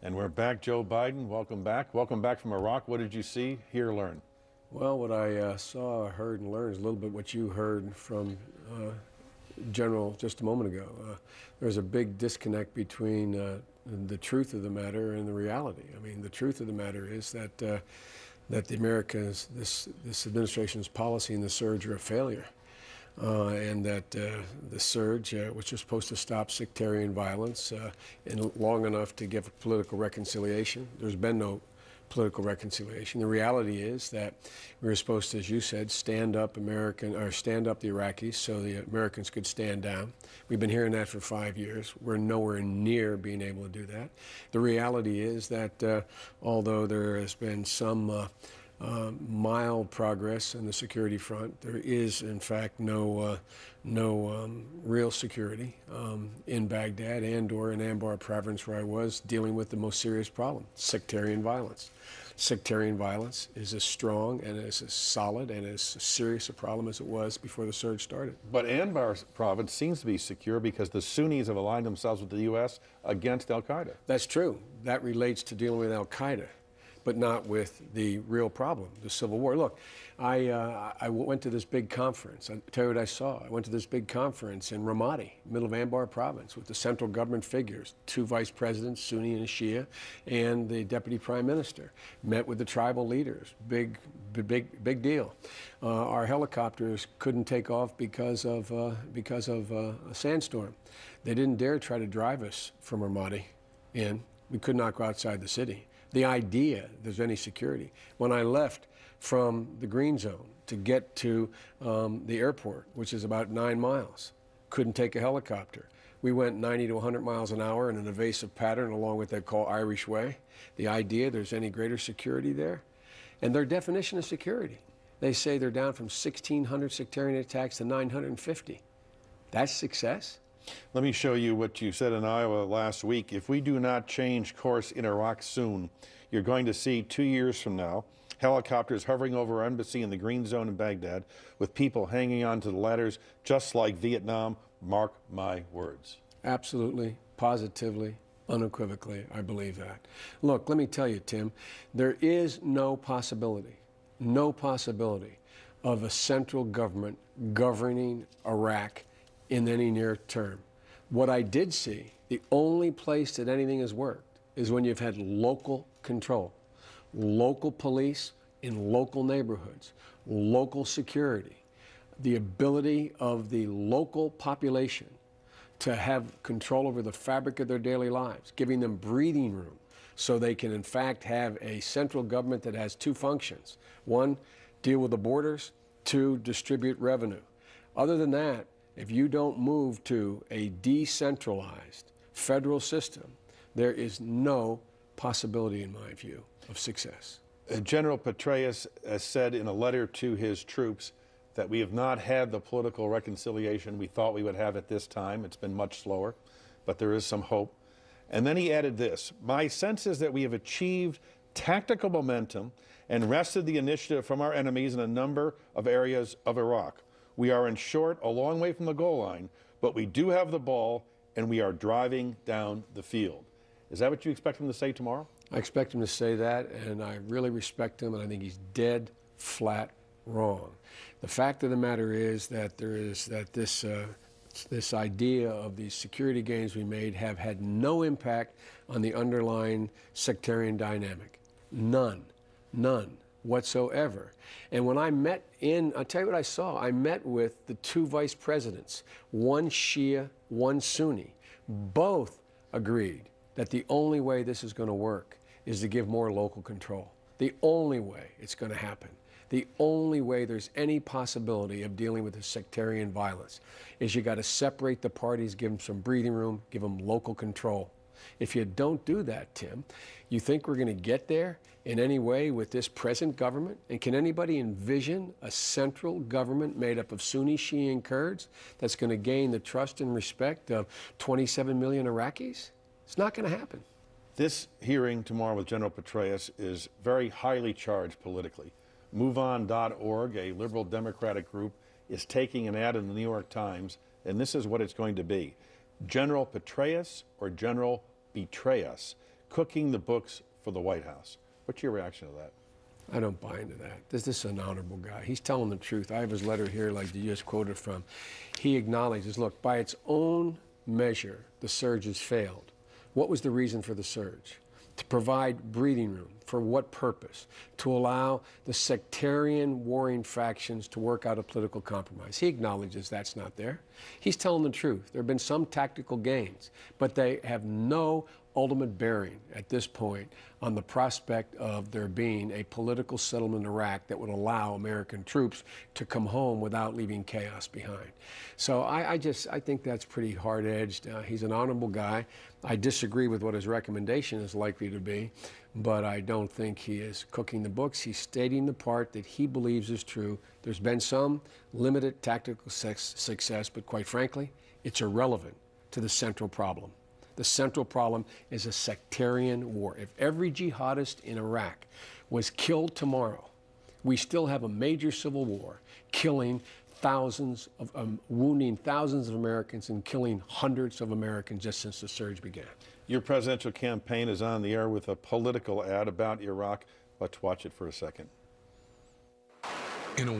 And we're back, Joe Biden. Welcome back. Welcome back from Iraq. What did you see, hear, learn? Well, what I saw, heard, and learned is a little bit what you heard from General just a moment ago. There's a big disconnect between the truth of the matter and the reality. I mean, the truth of the matter is that that the Americans, this administration's policy and the surge are a failure. And that the surge, which was supposed to stop sectarian violence in long enough to give political reconciliation, there's been no political reconciliation. The reality is that we were supposed to, as you said, stand up the Iraqis so the Americans could stand down. We've been hearing that for 5 years. We're nowhere near being able to do that. The reality is that although there has been some mild progress on the security front, there is, in fact, no real security in Baghdad and/or in Anbar province, where I was dealing with the most serious problem: sectarian violence. Sectarian violence is as strong and as solid and as serious a problem as it was before the surge started. But Anbar province seems to be secure because the Sunnis have aligned themselves with the U.S. against al-Qaeda. That's true. That relates to dealing with al-Qaeda, but not with the real problem, the civil war. Look, I went to this big conference. I'll tell you what I saw. I went to this big conference in Ramadi, middle of Anbar province, with the central government figures, 2 vice presidents, Sunni and Shia, and the deputy prime minister. Met with the tribal leaders. Big deal. Our helicopters couldn't take off because of a sandstorm. They didn't dare try to drive us from Ramadi in. We could not go outside the city. The idea there's any security. When I left from the green zone to get to the airport, which is about 9 miles, couldn't take a helicopter. We went 90 to 100 miles an hour in an evasive pattern along what they call Irish Way. The idea there's any greater security there. And their definition of security, they say they're down from 1,600 sectarian attacks to 950. That's success? Let me show you what you said in Iowa last week. If we do not change course in Iraq soon, you're going to see 2 years from now helicopters hovering over our embassy in the green zone in Baghdad with people hanging onto the ladders just like Vietnam. Mark my words. Absolutely, positively, unequivocally, I believe that. Look, let me tell you, Tim, there is no possibility of a central government governing Iraq in any near term. What I did see, the only place that anything has worked is when you've had local control, local police in local neighborhoods, local security, the ability of the local population to have control over the fabric of their daily lives, giving them breathing room so they can in fact have a central government that has 2 functions. 1, deal with the borders, 2, distribute revenue. Other than that, if you don't move to a decentralized federal system, there is no possibility, in my view, of success. General Petraeus has said in a letter to his troops that we have not had the political reconciliation we thought we would have at this time. It's been much slower, but there is some hope. And then he added this: my sense is that we have achieved tactical momentum and wrested the initiative from our enemies in a number of areas of Iraq. We are, in short, a long way from the goal line, but we do have the ball, and we are driving down the field. Is that what you expect him to say tomorrow? I expect him to say that, and I really respect him, and I think he's dead flat wrong. The fact of the matter is that this idea of these security gains we made have had no impact on the underlying sectarian dynamic. None whatsoever. And when I met I'll tell you what I saw. I met with the 2 vice presidents, 1 Shia, 1 Sunni. Both agreed that the only way this is going to work is to give more local control. The only way it's going to happen, the only way there's any possibility of dealing with the sectarian violence is you got to separate the parties, give them some breathing room, give them local control. If you don't do that, Tim, you think we're going to get there in any way with this present government? And can anybody envision a central government made up of Sunni, Shia, and Kurds that's going to gain the trust and respect of 27 million Iraqis? It's not going to happen. This hearing tomorrow with General Petraeus is very highly charged politically. MoveOn.org, a liberal democratic group, is taking an ad in the New York Times, and this is what it's going to be: General Petraeus or General Betray Us. cooking the books for the White House. What's your reaction to that? I don't buy into that. This is an honorable guy. He's telling the truth. I have his letter here, like you just quoted from. He acknowledges, look, by its own measure, the surge has failed. What was the reason for the surge? To provide breathing room. For what purpose? To allow the sectarian warring factions to work out a political compromise. He acknowledges that's not there. He's telling the truth. There have been some tactical gains, but they have no ultimate bearing at this point on the prospect of there being a political settlement in Iraq that would allow American troops to come home without leaving chaos behind. So I think that's pretty hard-edged. He's an honorable guy. I disagree with what his recommendation is likely to be, but I don't think he is cooking the books. He's stating the part that he believes is true. There's been some limited tactical success, but quite frankly, it's irrelevant to the central problem. The central problem is a sectarian war. If every jihadist in Iraq was killed tomorrow, we still have a major civil war, killing thousands of, wounding thousands of Americans and killing hundreds of Americans just since the surge began. Your presidential campaign is on the air with a political ad about Iraq. Let's watch it for a second. In a